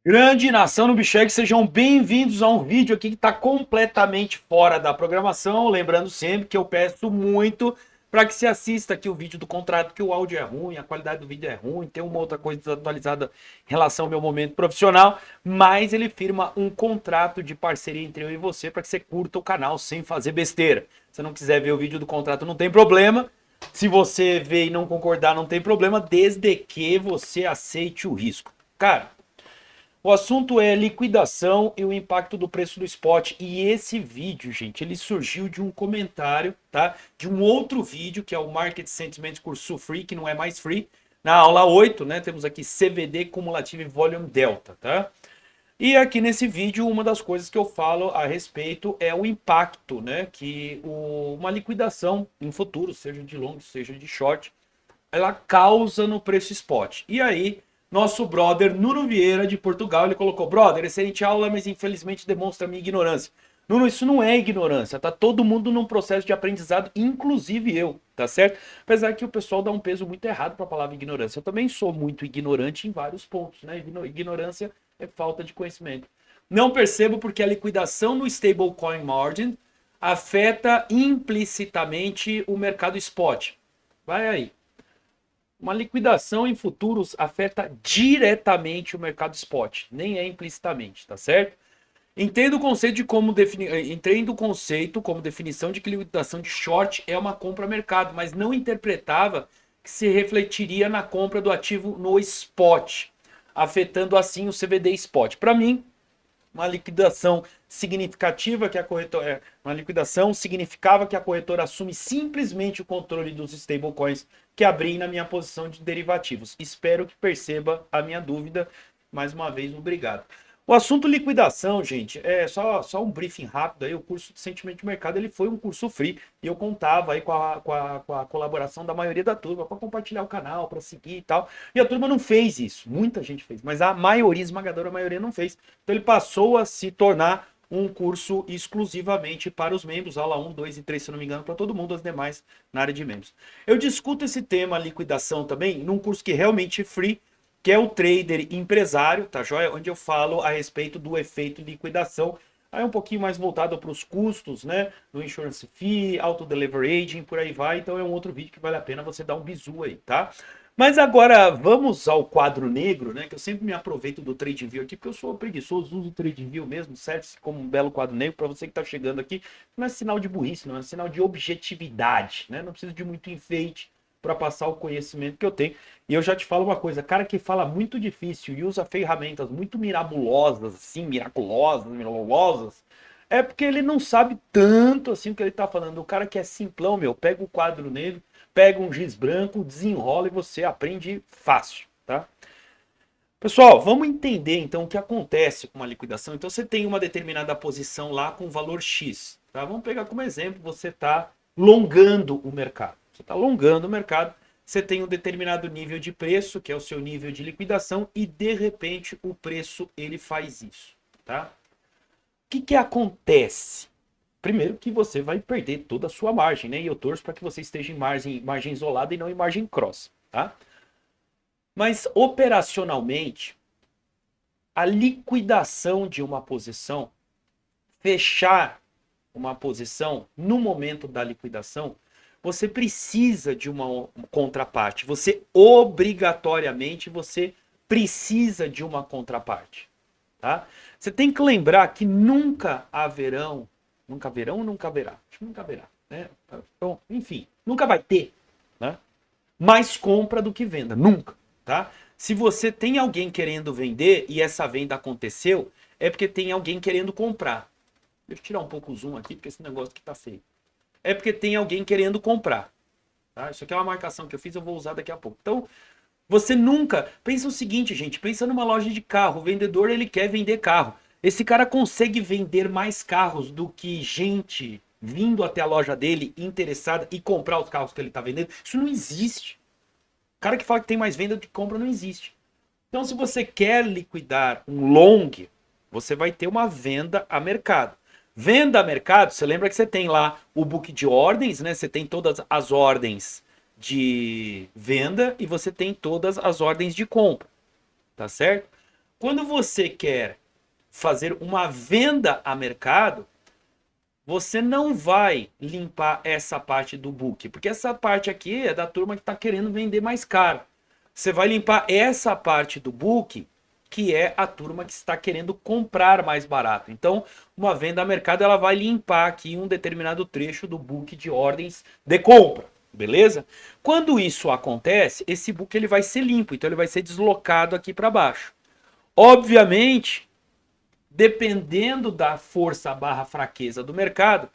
Grande nação no Bicheg, sejam bem-vindos a um vídeo aqui que está completamente fora da programação. Lembrando sempre que eu peço muito para que se assista aqui o vídeo do contrato, que o áudio é ruim, a qualidade do vídeo é ruim, tem uma outra coisa desatualizada em relação ao meu momento profissional, mas ele firma um contrato de parceria entre eu e você para que você curta o canal sem fazer besteira. Se não quiser ver o vídeo do contrato, não tem problema. Se você ver e não concordar, não tem problema, desde que você aceite o risco. Cara, o assunto é liquidação e o impacto do preço do spot. E esse vídeo, gente, ele surgiu de um comentário, tá? De um outro vídeo, que é o Market Sentiment Curso Free, que não é mais free. Na aula 8, né, temos aqui CVD Cumulative Volume Delta, tá? E aqui nesse vídeo, uma das coisas que eu falo a respeito é o impacto, né, que uma liquidação em futuro, seja de long, seja de short, ela causa no preço spot. E aí, nosso brother Nuno Vieira, de Portugal, ele colocou: brother, excelente aula, mas infelizmente demonstra minha ignorância. Nuno, isso não é ignorância, tá todo mundo num processo de aprendizado, inclusive eu, tá certo? Apesar que o pessoal dá um peso muito errado para a palavra ignorância. Eu também sou muito ignorante em vários pontos, né? Ignorância é falta de conhecimento. Não percebo porque a liquidação no stablecoin margin afeta implicitamente o mercado spot. Vai aí. Uma liquidação em futuros afeta diretamente o mercado spot, nem é implicitamente, tá certo? Entendo o conceito de como entendo o conceito como definição de que liquidação de short é uma compra a mercado, mas não interpretava que se refletiria na compra do ativo no spot, afetando assim o CVD spot. Para mim, uma liquidação significativa que a corretora, uma liquidação significava que a corretora assume simplesmente o controle dos stablecoins que abri na minha posição de derivativos. Espero que perceba a minha dúvida. Mais uma vez, obrigado. O assunto liquidação, gente, é só um briefing rápido aí. O curso de sentimento de mercado ele foi um curso free e eu contava aí com a colaboração da maioria da turma para compartilhar o canal, para seguir e tal. E a turma não fez isso, muita gente fez, mas a maioria esmagadora, a maioria não fez. Então ele passou a se tornar um curso exclusivamente para os membros, aula 1, 2 e 3, se não me engano, para todo mundo, as demais na área de membros. Eu discuto esse tema liquidação também num curso que realmente é free, que é o Trader Empresário, tá joia? Onde eu falo a respeito do efeito liquidação. Aí é um pouquinho mais voltado para os custos, né? Do insurance fee, auto deleveraging, por aí vai. Então é um outro vídeo que vale a pena você dar um bizu aí, tá? Mas agora vamos ao quadro negro, né? Que eu sempre me aproveito do TradingView aqui, porque eu sou preguiçoso, uso o TradingView mesmo, serve como um belo quadro negro para você que está chegando aqui. Não é sinal de burrice, não é sinal de objetividade, né? Não precisa de muito enfeite para passar o conhecimento que eu tenho. E eu já te falo uma coisa, cara que fala muito difícil e usa ferramentas muito mirabolosas, assim, miraculosas, é porque ele não sabe tanto assim o que ele tá falando. O cara que é simplão, meu, pega o quadro negro, pega um giz branco, desenrola e você aprende fácil, tá? Pessoal, vamos entender então o que acontece com uma liquidação. Então você tem uma determinada posição lá com valor X, tá? Vamos pegar como exemplo, você está longando o mercado. Você está longando o mercado, você tem um determinado nível de preço, que é o seu nível de liquidação, e de repente o preço ele faz isso, tá? O que acontece? Primeiro que você vai perder toda a sua margem, né? E eu torço para que você esteja em margem isolada e não em margem cross, tá? Mas operacionalmente, a liquidação de uma posição, fechar uma posição no momento da liquidação, você precisa de uma contraparte. Você obrigatoriamente você precisa de uma contraparte, tá? Você tem que lembrar que nunca haverão, nunca haverão, nunca haverá, acho que nunca haverá, né? Então, enfim, nunca vai ter, né? Mais compra do que venda, nunca, tá? Se você tem alguém querendo vender e essa venda aconteceu, é porque tem alguém querendo comprar. Deixa eu tirar um pouco o zoom aqui, porque esse negócio aqui tá feio. É porque tem alguém querendo comprar, tá? Isso aqui é uma marcação que eu fiz, eu vou usar daqui a pouco. Então, você nunca... Pensa o seguinte, gente, pensa numa loja de carro, o vendedor, ele quer vender carro. Esse cara consegue vender mais carros do que gente vindo até a loja dele, interessada, e comprar os carros que ele tá vendendo. Isso não existe. O cara que fala que tem mais venda do que compra não existe. Então, se você quer liquidar um long, você vai ter uma venda a mercado. Venda a mercado, você lembra que você tem lá o book de ordens, né? Você tem todas as ordens de venda e você tem todas as ordens de compra, tá certo? Quando você quer fazer uma venda a mercado, você não vai limpar essa parte do book, porque essa parte aqui é da turma que está querendo vender mais caro. Você vai limpar essa parte do book, que é a turma que está querendo comprar mais barato. Então, uma venda a mercado, ela vai limpar aqui um determinado trecho do book de ordens de compra, beleza? Quando isso acontece, esse book ele vai ser limpo, então ele vai ser deslocado aqui para baixo. Obviamente, dependendo da força barra fraqueza do mercado,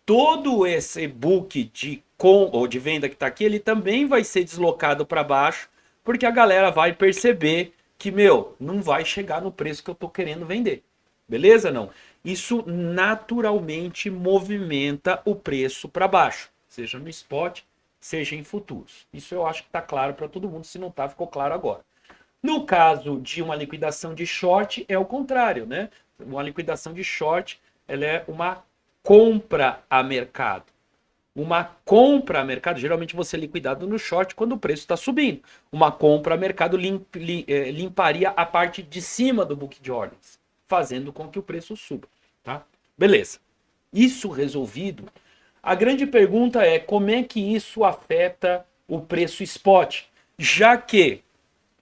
todo esse book ou de venda que está aqui, ele também vai ser deslocado para baixo, porque a galera vai perceber que, não vai chegar no preço que eu estou querendo vender. Beleza? Não. Isso naturalmente movimenta o preço para baixo, seja no spot, seja em futuros. Isso eu acho que está claro para todo mundo, se não está, ficou claro agora. No caso de uma liquidação de short, é o contrário, né? Uma liquidação de short, ela é uma compra a mercado. Uma compra a mercado, geralmente você é liquidado no short quando o preço está subindo. Uma compra a mercado limparia a parte de cima do book de ordens, fazendo com que o preço suba, tá? Beleza. Isso resolvido, a grande pergunta é como é que isso afeta o preço spot, já que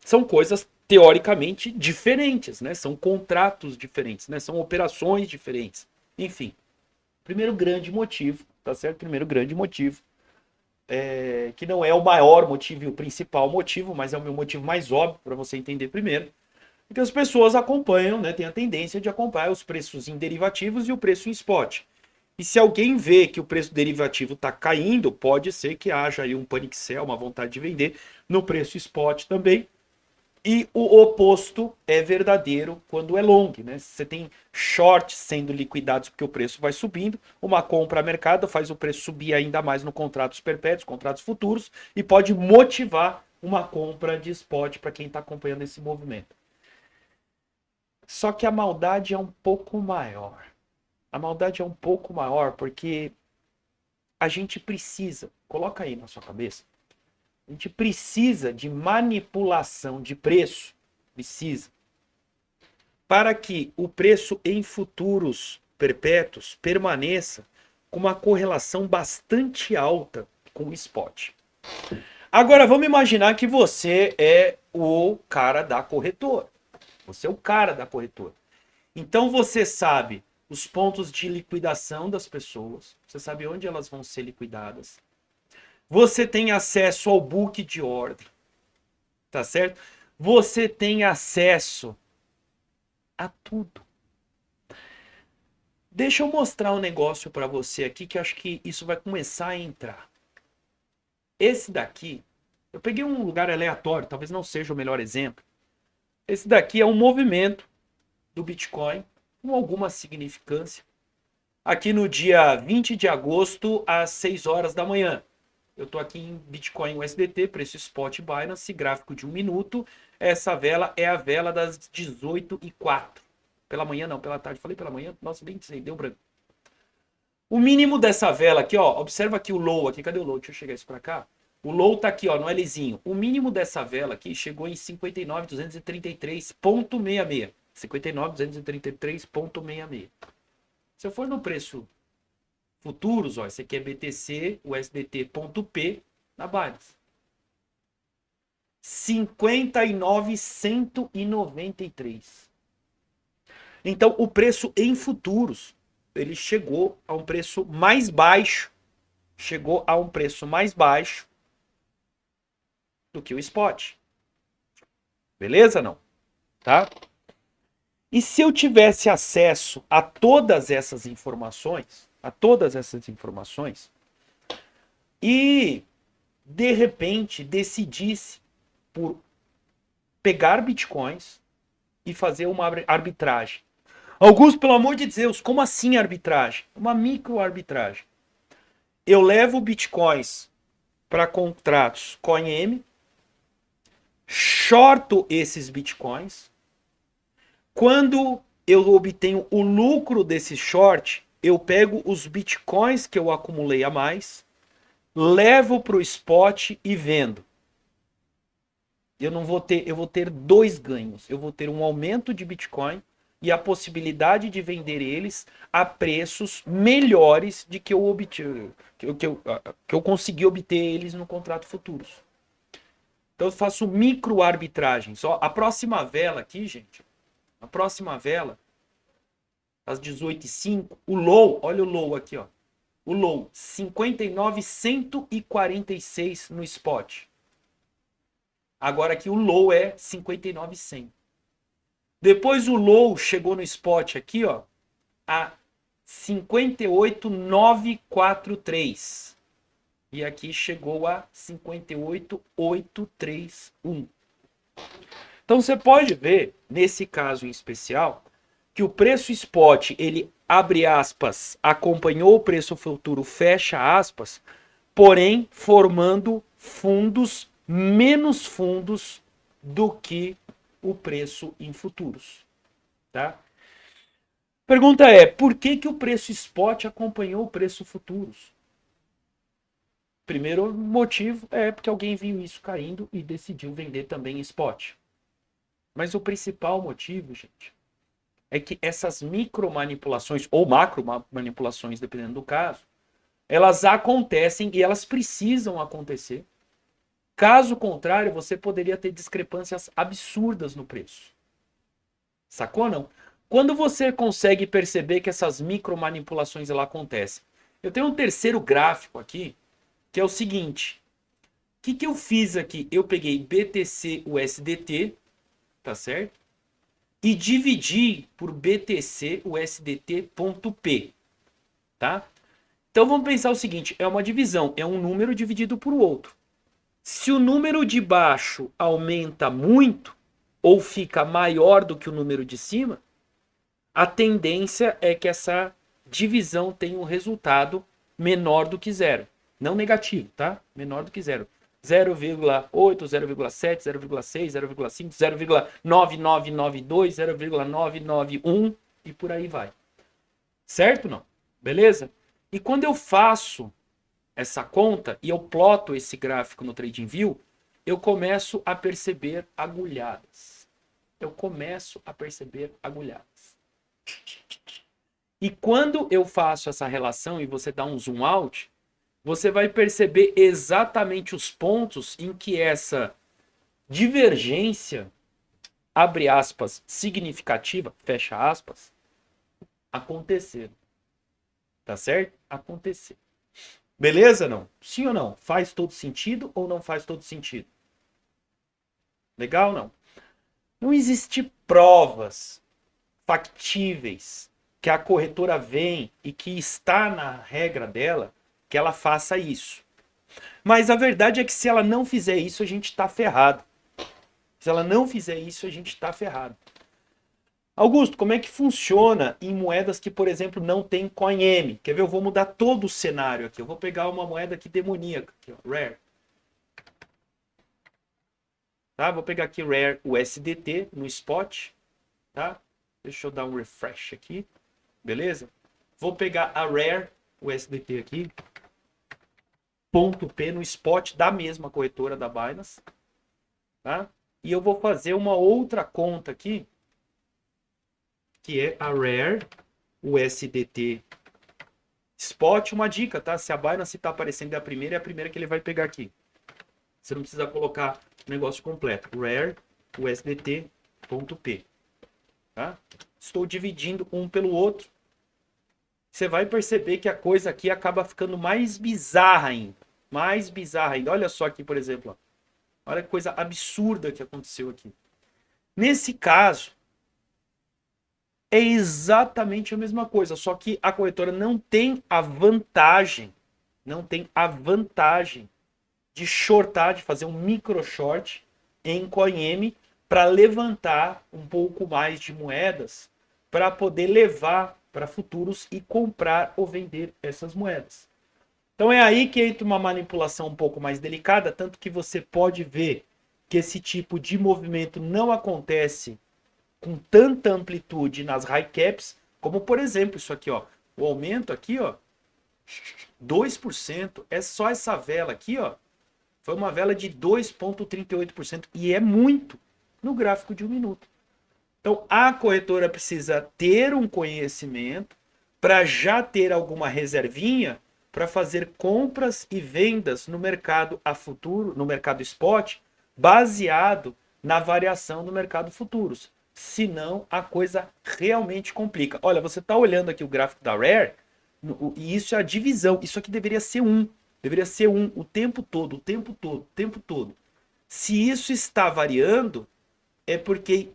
são coisas teoricamente diferentes, né? São contratos diferentes, né? São operações diferentes. Enfim, primeiro grande motivo, tá certo? Primeiro grande motivo, que não é o maior motivo e o principal motivo, mas é o meu motivo mais óbvio para você entender primeiro, é que as pessoas acompanham, né? Tem a tendência de acompanhar os preços em derivativos e o preço em spot. E se alguém vê que o preço derivativo está caindo, pode ser que haja aí um panic sell, uma vontade de vender no preço spot também. E o oposto é verdadeiro quando é long, né? Você tem shorts sendo liquidados porque o preço vai subindo, uma compra a mercado faz o preço subir ainda mais no contratos perpétuos, contratos futuros, e pode motivar uma compra de spot para quem está acompanhando esse movimento. Só que a maldade é um pouco maior. A maldade é um pouco maior porque a gente precisa, coloca aí na sua cabeça, a gente precisa de manipulação de preço, precisa, para que o preço em futuros perpétuos permaneça com uma correlação bastante alta com o spot. Agora, vamos imaginar que você é o cara da corretora. Você é o cara da corretora. Então você sabe os pontos de liquidação das pessoas, você sabe onde elas vão ser liquidadas. Você tem acesso ao book de ordem, tá certo? Você tem acesso a tudo. Deixa eu mostrar um negócio para você aqui que eu acho que isso vai começar a entrar. Esse daqui, eu peguei um lugar aleatório, talvez não seja o melhor exemplo. Esse daqui é um movimento do Bitcoin com alguma significância. Aqui no dia 20 de agosto, às 6 horas da manhã. Eu estou aqui em Bitcoin USDT, preço spot Binance, gráfico de 1 minuto. Essa vela é a vela das 18h04. Pela manhã não, pela tarde. Falei pela manhã? Nossa, nem sei, deu branco. O mínimo dessa vela aqui, ó, observa aqui o low aqui. Cadê o low? Deixa eu chegar isso para cá. O low tá aqui, ó, no Lzinho. O mínimo dessa vela aqui chegou em 59.233,66. 59.233,66. Se eu for no preço futuros, ó, esse aqui é BTC, USDT.P na Binance. 59.193. Então, o preço em futuros, ele chegou a um preço mais baixo. Chegou a um preço mais baixo do que o spot. Beleza, não? Tá? E se eu tivesse acesso a todas essas informações, e de repente decidisse por pegar bitcoins e fazer uma arbitragem. Augusto, pelo amor de Deus, como assim arbitragem? Uma microarbitragem. Eu levo bitcoins para contratos CoinM, shorto esses bitcoins. Quando eu obtenho o lucro desse short, eu pego os bitcoins que eu acumulei a mais, levo para o spot e vendo. eu vou ter dois ganhos. Eu vou ter um aumento de Bitcoin e a possibilidade de vender eles a preços melhores de que eu obtive, que eu consegui obter eles no contrato futuros. Então eu faço micro arbitragens. Ó, a próxima vela aqui, gente, a próxima vela, às 18h05, o low, olha o low aqui, ó. O low, 59,146 no spot. Agora aqui o low é 59,100. Depois o low chegou no spot aqui, ó, a 58,943. E aqui chegou a 58,831. Então você pode ver, nesse caso em especial, que o preço spot, ele abre aspas, acompanhou o preço futuro, fecha aspas, porém formando fundos, menos fundos do que o preço em futuros, tá? Pergunta é, por que que o preço spot acompanhou o preço futuros? Primeiro motivo é porque alguém viu isso caindo e decidiu vender também em spot. Mas o principal motivo, gente, é que essas micro manipulações ou macro manipulações, dependendo do caso, elas acontecem e elas precisam acontecer. Caso contrário, você poderia ter discrepâncias absurdas no preço. Sacou não? Quando você consegue perceber que essas micro manipulações ela acontecem. Eu tenho um terceiro gráfico aqui, que é o seguinte. O que eu fiz aqui? Eu peguei BTC USDT, tá certo? E dividi por BTC USDT.P, tá? Então vamos pensar o seguinte, é uma divisão, é um número dividido por outro. Se o número de baixo aumenta muito, ou fica maior do que o número de cima, a tendência é que essa divisão tenha um resultado menor do que zero. Não negativo, tá? Menor do que zero. 0,8, 0,7, 0,6, 0,5, 0,9992, 0,991 e por aí vai. Certo não? Beleza? E quando eu faço essa conta e eu ploto esse gráfico no TradingView, eu começo a perceber agulhadas. Eu começo a perceber agulhadas. E quando eu faço essa relação e você dá um zoom out, você vai perceber exatamente os pontos em que essa divergência, abre aspas, significativa, fecha aspas, acontecer. Tá certo? Acontecer. Beleza, não? Sim ou não? Faz todo sentido ou não faz todo sentido? Legal ou não? Não existe provas factíveis que a corretora vem e que está na regra dela que ela faça isso. Mas a verdade é que se ela não fizer isso, a gente está ferrado. Se ela não fizer isso, a gente está ferrado. Augusto, como é que funciona em moedas que, por exemplo, não tem CoinM? Quer ver? Eu vou mudar todo o cenário aqui. Eu vou pegar uma moeda aqui demoníaca, aqui, ó, Rare. Tá? Vou pegar aqui Rare USDT no spot. Tá? Deixa eu dar um refresh aqui. Beleza? Vou pegar a Rare USDT aqui. .P no spot da mesma corretora da Binance. Tá? E eu vou fazer uma outra conta aqui, que é a Rare USDT Spot. Uma dica, tá? Se a Binance está aparecendo é a primeira que ele vai pegar aqui. Você não precisa colocar o negócio completo. Rare USDT.P. Tá? Estou dividindo um pelo outro. Você vai perceber que a coisa aqui acaba ficando mais bizarra ainda. Mais bizarra ainda. Olha só aqui, por exemplo. Ó. Olha que coisa absurda que aconteceu aqui. Nesse caso, é exatamente a mesma coisa. Só que a corretora não tem a vantagem. Não tem a vantagem de shortar, de fazer um micro short em CoinM para levantar um pouco mais de moedas para poder levar para futuros e comprar ou vender essas moedas. Então é aí que entra uma manipulação um pouco mais delicada, tanto que você pode ver que esse tipo de movimento não acontece com tanta amplitude nas high caps, como por exemplo isso aqui, ó, o aumento aqui, ó, 2%, é só essa vela aqui, ó, Foi uma vela de 2,38% e é muito no gráfico de 1 minuto. Então, a corretora precisa ter um conhecimento para já ter alguma reservinha para fazer compras e vendas no mercado a futuro, no mercado spot, baseado na variação do mercado futuros. Senão, a coisa realmente complica. Olha, você está olhando aqui o gráfico da Rare, e isso é a divisão. Isso aqui deveria ser um. Deveria ser um o tempo todo, o tempo todo, o tempo todo. Se isso está variando, é porque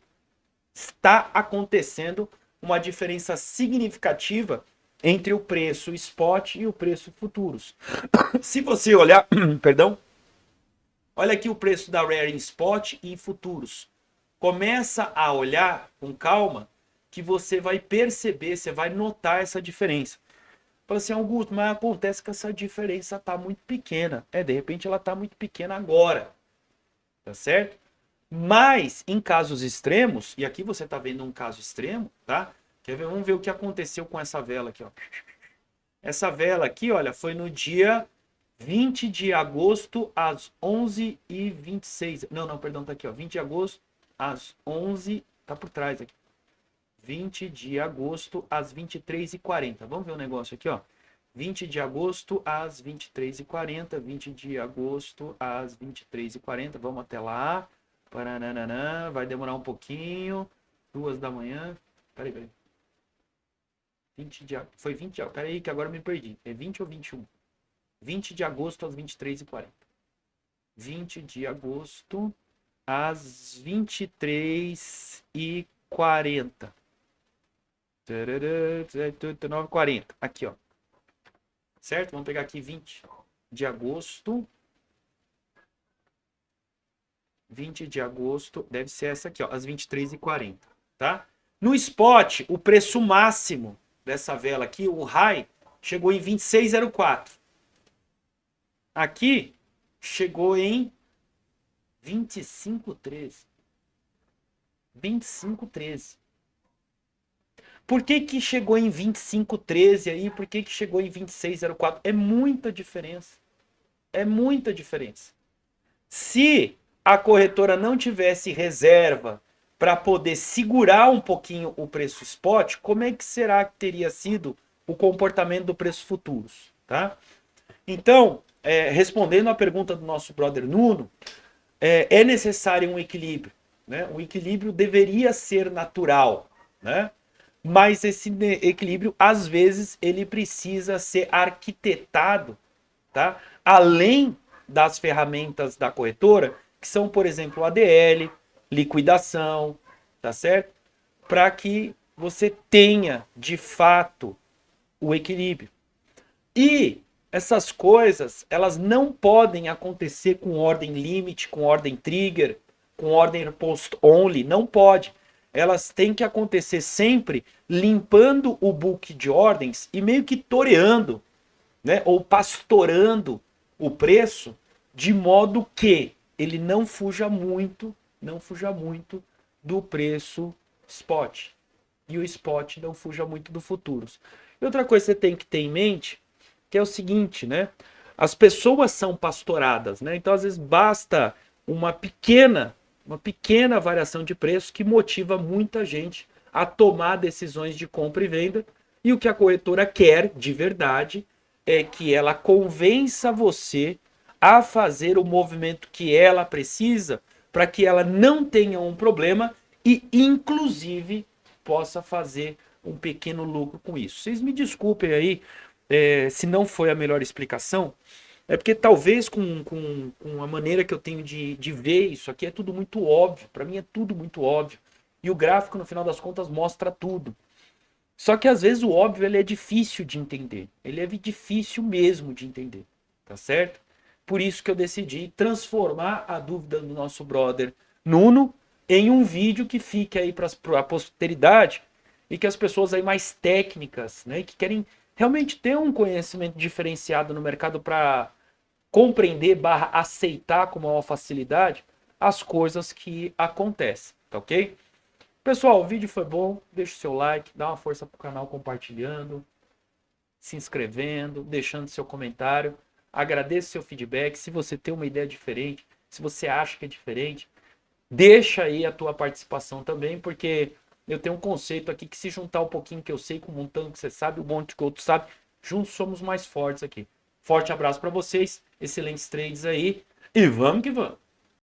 está acontecendo uma diferença significativa entre o preço spot e o preço futuros. Se você olhar, perdão, olha aqui o preço da Rare em spot e em futuros. Começa a olhar com calma que você vai perceber, você vai notar essa diferença. Fala assim, Augusto, mas acontece que essa diferença está muito pequena. De repente ela está muito pequena agora. Tá certo? Mas, em casos extremos, e aqui você está vendo um caso extremo, tá? Quer ver? Vamos ver o que aconteceu com essa vela aqui, ó. Essa vela aqui, olha, foi no dia 20 de agosto às 11h26. Não, perdão, tá aqui, ó. 20 de agosto às 11, tá por trás aqui. 20 de agosto às 23h40. Vamos ver o negócio aqui, ó. 20 de agosto às 23h40. 20 de agosto às 23h40. Vamos até lá. Paranana, vai demorar um pouquinho. 2 da manhã. Peraí. 20 de, foi 20 de agosto. Peraí, que agora eu me perdi. É 20 ou 21? 20 de agosto às 23h40. 20 de agosto às 23h40. 9h40. Aqui, ó. Certo? Vamos pegar aqui 20 de agosto. 20 de agosto, deve ser essa aqui, ó, às 23h40, tá? No spot, o preço máximo dessa vela aqui, o high, chegou em 26,04. Aqui, chegou em 25,13. 25,13. Por que chegou em 25,13 aí? Por que chegou em 26,04? É muita diferença. É muita diferença. Se a corretora não tivesse reserva para poder segurar um pouquinho o preço spot, como é que será que teria sido o comportamento do preço futuros, tá? Então, respondendo à pergunta do nosso brother Nuno, é necessário um equilíbrio, né? O equilíbrio deveria ser natural, né? Mas esse equilíbrio, às vezes, ele precisa ser arquitetado, tá? Além das ferramentas da corretora, que são, por exemplo, ADL, liquidação, tá certo? Para que você tenha, de fato, o equilíbrio. E essas coisas, elas não podem acontecer com ordem limit, com ordem trigger, com ordem post only, não pode. Elas têm que acontecer sempre limpando o book de ordens e meio que toreando, né, ou pastorando o preço de modo que ele não fuja muito do preço spot. E o spot não fuja muito do futuros. E outra coisa que você tem que ter em mente, que é o seguinte, né? As pessoas são pastoradas, né? Então, às vezes, basta uma pequena variação de preço que motiva muita gente a tomar decisões de compra e venda. E o que a corretora quer, de verdade, é que ela convença você a fazer o movimento que ela precisa para que ela não tenha um problema e, inclusive, possa fazer um pequeno lucro com isso. Vocês me desculpem aí se não foi a melhor explicação, é porque talvez com a maneira que eu tenho de ver isso aqui é tudo muito óbvio. Para mim é tudo muito óbvio. E o gráfico, no final das contas, mostra tudo. Só que às vezes o óbvio ele é difícil de entender. Ele é difícil mesmo de entender. Tá certo? Por isso que eu decidi transformar a dúvida do nosso brother Nuno em um vídeo que fique aí para a posteridade e que as pessoas aí mais técnicas, né, que querem realmente ter um conhecimento diferenciado no mercado para compreender / aceitar com maior facilidade as coisas que acontecem, tá ok? Pessoal, o vídeo foi bom, deixa o seu like, dá uma força pro canal compartilhando, se inscrevendo, deixando seu comentário. Agradeço seu feedback. Se você tem uma ideia diferente, se você acha que é diferente, deixa aí a tua participação também, porque eu tenho um conceito aqui que se juntar um pouquinho que eu sei com um montão que você sabe, um monte que o outro sabe, juntos somos mais fortes aqui. Forte abraço para vocês, excelentes trades aí e vamos que vamos.